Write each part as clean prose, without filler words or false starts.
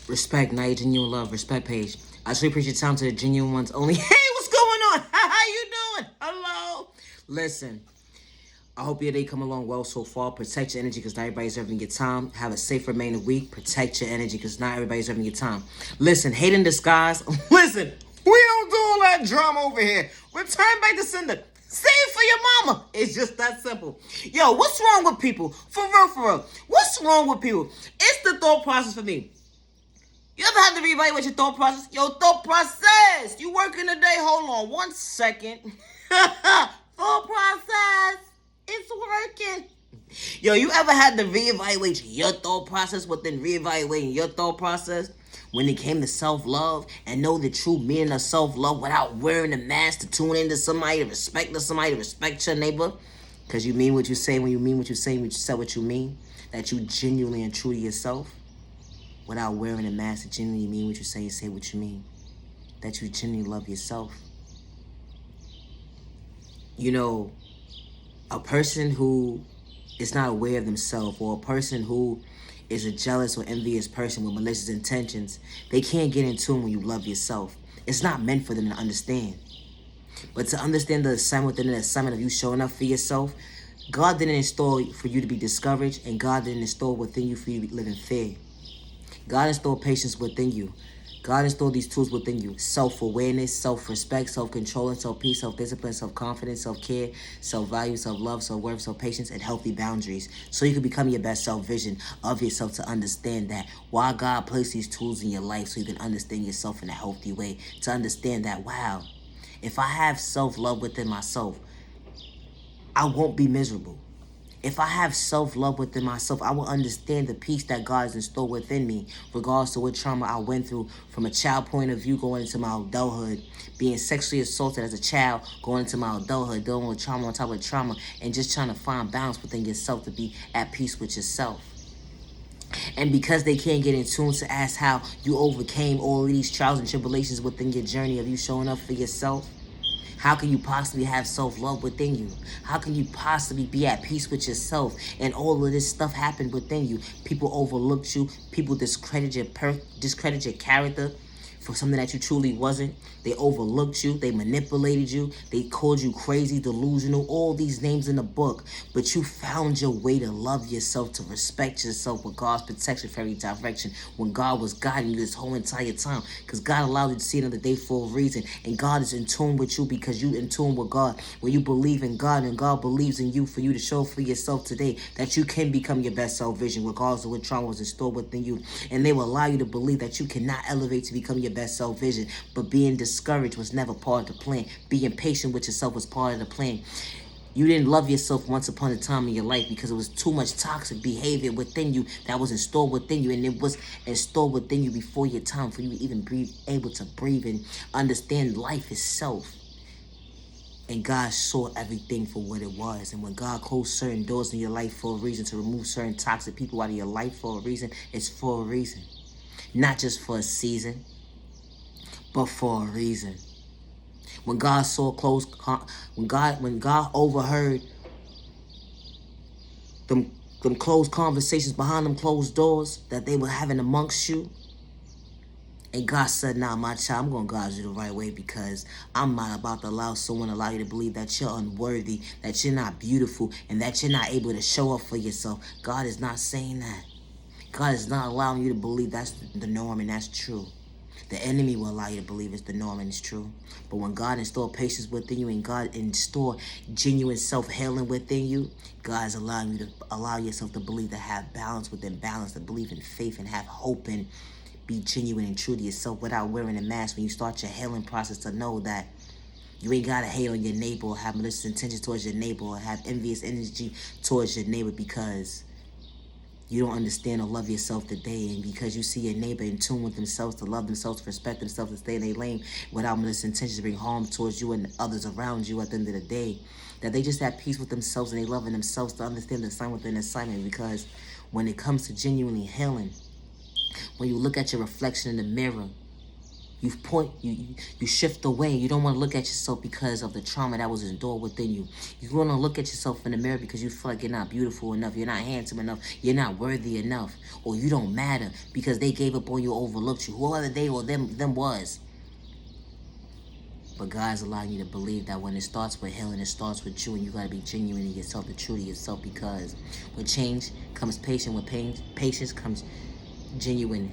Respect, not your genuine love. Respect, page. I truly appreciate your time to the genuine ones only. Hey, what's going on? How you doing? Hello. Listen, I hope your day come along well so far. Protect your energy because not everybody's deserving your time. Have a safe remaining week. Protect your energy because not everybody's deserving your time. Listen, hate in disguise. Listen, we don't do all that drama over here. Return back to sender. Save for your mama. It's just that simple. Yo, what's wrong with people? For real, for real. What's wrong with people? It's the thought process for me. You ever had to reevaluate your thought process? Your thought process. You working today? Hold on 1 second. Thought process. It's working. Yo, you ever had to reevaluate your thought process within reevaluating your thought process? When it came to self-love and know the true meaning of self-love without wearing a mask to tune into somebody, to respect your neighbor. Because you mean what you say when you mean what you say when you say what you mean. That you genuinely and true to yourself. Without wearing a mask to genuinely mean what you say and say what you mean. That you genuinely love yourself. You know, a person who is not aware of themselves, or a person who is a jealous or envious person with malicious intentions, they can't get in tune when you love yourself. It's not meant for them to understand. But to understand the assignment within the assignment of you showing up for yourself, God didn't install for you to be discouraged, and God didn't install within you for you to live in fear. God installed patience within you. God installed these tools within you. Self-awareness, self-respect, self-control, self-peace, self-discipline, self-confidence, self-care, self-value, self-love, self-worth, self-patience, and healthy boundaries. So you can become your best self-vision of yourself, to understand that why God placed these tools in your life, so you can understand yourself in a healthy way. To understand that, wow, if I have self-love within myself, I won't be miserable. If I have self-love within myself, I will understand the peace that God has installed within me, regardless to what trauma I went through from a child point of view going into my adulthood, being sexually assaulted as a child, going into my adulthood, dealing with trauma on top of trauma, and just trying to find balance within yourself to be at peace with yourself. And because they can't get in tune to ask how you overcame all of these trials and tribulations within your journey of you showing up for yourself, how can you possibly have self-love within you? How can you possibly be at peace with yourself? And all of this stuff happened within you. People overlooked you. People discredited your character for something that you truly wasn't. They overlooked you. They manipulated you. They called you crazy, delusional, all these names in the book. But you found your way to love yourself, to respect yourself with God's protection for every direction, when God was guiding you this whole entire time. Because God allowed you to see another day for a reason. And God is in tune with you because you in tune with God. When you believe in God and God believes in you, for you to show for yourself today that you can become your best self-vision regardless of what trauma was installed within you. And they will allow you to believe that you cannot elevate to become your best self-vision. But being discouraged was never part of the plan. Being patient with yourself was part of the plan. You didn't love yourself once upon a time in your life because it was too much toxic behavior within you that was installed within you, and it was installed within you before your time for you to even be able to breathe and understand life itself. And God saw everything for what it was. And when God closed certain doors in your life for a reason, to remove certain toxic people out of your life for a reason, it's for a reason. Not just for a season, but for a reason. When God saw when God overheard them closed conversations behind them closed doors that they were having amongst you, and God said, nah, my child, I'm going to guide you the right way, because I'm not about to allow you to believe that you're unworthy, that you're not beautiful, and that you're not able to show up for yourself. God is not saying that. God is not allowing you to believe that's the norm and that's true. The enemy will allow you to believe it's the norm and it's true. But when God installed patience within you and God installed genuine self-healing within you, God is allowing you to allow yourself to believe, to have balance within balance, to believe in faith and have hope and be genuine and true to yourself without wearing a mask. When you start your healing process, to know that you ain't got to hate on your neighbor or have malicious intentions towards your neighbor or have envious energy towards your neighbor because you don't understand or love yourself today, and because you see your neighbor in tune with themselves, to love themselves, to respect themselves, to stay in their lane without malicious intentions to bring harm towards you and others around you at the end of the day, that they just have peace with themselves and they love in themselves, to understand the assignment within assignment. Because when it comes to genuinely healing, when you look at your reflection in the mirror You shift away. You don't want to look at yourself because of the trauma that was endured within you. You want to look at yourself in the mirror because you feel like you're not beautiful enough, you're not handsome enough, you're not worthy enough, or you don't matter because they gave up on you, overlooked you, whoever they or them was. But God's allowing you to believe that when it starts with healing, it starts with you, and you gotta be genuine in yourself and true to yourself, because with change comes patience, with patience comes genuine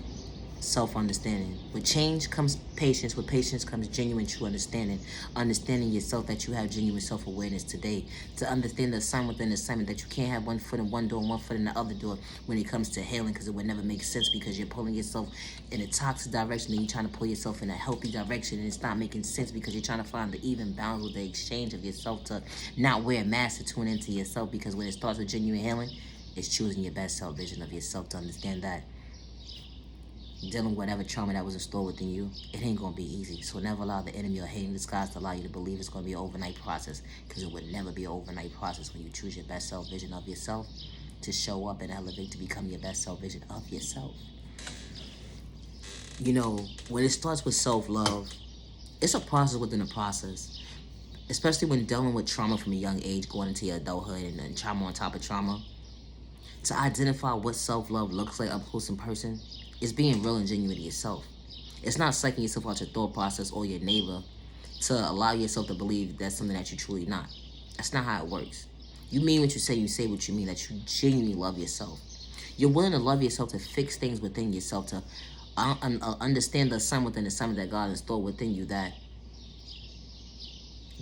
self-understanding. With change comes patience. With patience comes genuine true understanding. Understanding yourself, that you have genuine self-awareness today. To understand the assignment within the assignment, that you can't have one foot in one door and one foot in the other door when it comes to healing, because it would never make sense, because you're pulling yourself in a toxic direction and you're trying to pull yourself in a healthy direction, and it's not making sense because you're trying to find the even balance with the exchange of yourself, to not wear a mask, to tune into yourself, because when it starts with genuine healing, it's choosing your best self vision of yourself. To understand that dealing with whatever trauma that was stored within you, it ain't gonna be easy. So never allow the enemy or hate in disguise to allow you to believe it's gonna be an overnight process, because it would never be an overnight process when you choose your best self vision of yourself to show up and elevate to become your best self vision of yourself. You know, when it starts with self-love, it's a process within a process, especially when dealing with trauma from a young age, going into your adulthood, and then trauma on top of trauma. To identify what self-love looks like up close in person, is being real and genuine to yourself. It's not psyching yourself out your thought process or your neighbor to allow yourself to believe that's something that you're truly not. That's not how it works. You mean what you say what you mean, that you genuinely love yourself. You're willing to love yourself, to fix things within yourself, to understand the assignment within the assignment that God has stored within you, that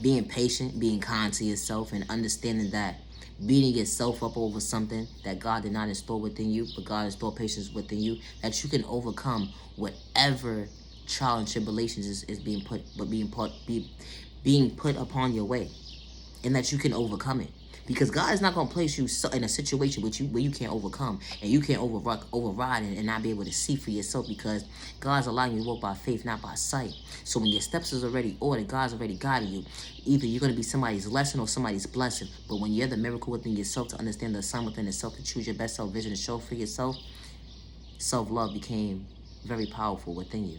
being patient, being kind to yourself, and understanding that beating yourself up over something that God did not install within you, but God installed patience within you, that you can overcome whatever trial and tribulations is being put upon your way, and that you can overcome it. Because God is not going to place you in a situation where you can't overcome, and you can't override and not be able to see for yourself, because God's allowing you to walk by faith, not by sight. So when your steps is already ordered, God's already guiding you. Either you're going to be somebody's lesson or somebody's blessing. But when you're the miracle within yourself, to understand the assignment within yourself, to choose your best self vision, to show for yourself, self-love became very powerful within you.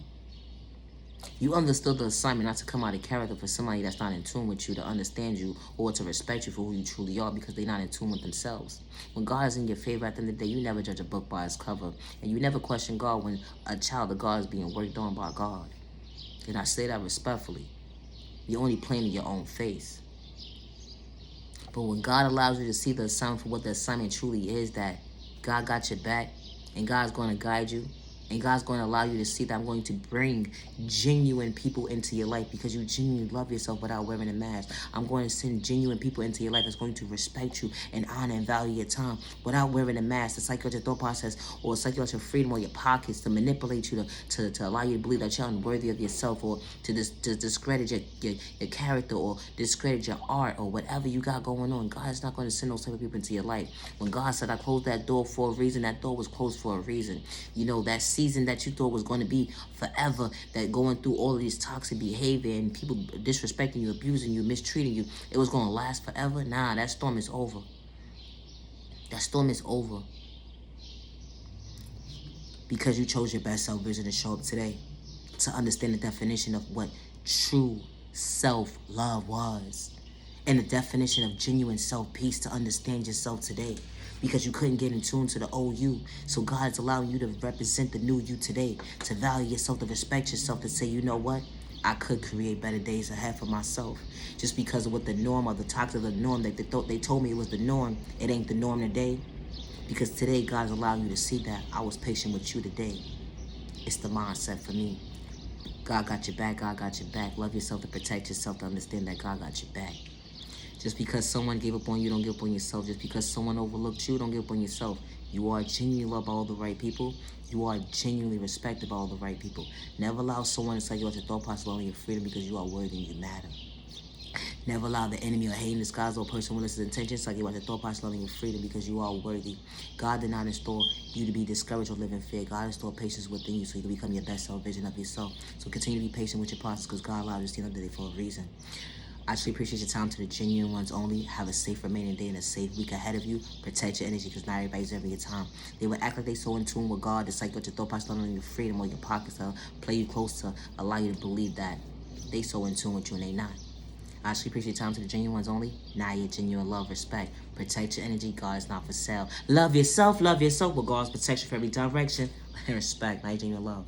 You understood the assignment not to come out of character for somebody that's not in tune with you, to understand you, or to respect you for who you truly are, because they're not in tune with themselves. When God is in your favor, at the end of the day, you never judge a book by its cover. And you never question God when a child of God is being worked on by God. And I say that respectfully. You're only playing in your own face. But when God allows you to see the assignment for what the assignment truly is, that God got your back, and God's going to guide you, and God's going to allow you to see that I'm going to bring genuine people into your life because you genuinely love yourself without wearing a mask. I'm going to send genuine people into your life that's going to respect you and honor and value your time without wearing a mask, to psych out your thought process or psych out your freedom or your pockets, to manipulate you, to allow you to believe that you're unworthy of yourself, or to discredit your character, or discredit your art, or whatever you got going on. God's not going to send those type of people into your life. When God said, I closed that door for a reason, that door was closed for a reason. You know, that season that you thought was going to be forever, that going through all of these toxic behavior and people disrespecting you, abusing you, mistreating you, it was going to last forever. Nah, that storm is over. That storm is over. Because you chose your best self vision to show up today, to understand the definition of what true self-love was, and the definition of genuine self-peace, to understand yourself today. Because you couldn't get in tune to the old you. So God's allowing you to represent the new you today, to value yourself, to respect yourself, to say, you know what? I could create better days ahead for myself. Just because of what the norm or the toxic of the norm that they told me it was the norm, it ain't the norm today. Because today God's allowing you to see that I was patient with you today. It's the mindset for me. God got your back, God got your back. Love yourself, to protect yourself, to understand that God got your back. Just because someone gave up on you, don't give up on yourself. Just because someone overlooked you, don't give up on yourself. You are genuinely loved by all the right people. You are genuinely respected by all the right people. Never allow someone to tell you out your thought process on your freedom, because you are worthy and you matter. Never allow the enemy or hate in disguise or person with his intentions to tell you out your thought process loving your freedom, because you are worthy. God did not install you to be discouraged or live in fear. God installed patience within you so you can become your best self vision of yourself. So continue to be patient with your process, because God allowed you to see another day for a reason. I actually appreciate your time to the genuine ones only. Have a safe remaining day and a safe week ahead of you. Protect your energy because not everybody's having your time. They will act like they so in tune with God. It's like what your thought process on your freedom or your pockets to play you close to allow you to believe that they so in tune with you and they not. I actually appreciate your time to the genuine ones only. Now your genuine love, respect. Protect your energy. God is not for sale. Love yourself with God's protection for every direction. And respect. Now your genuine love.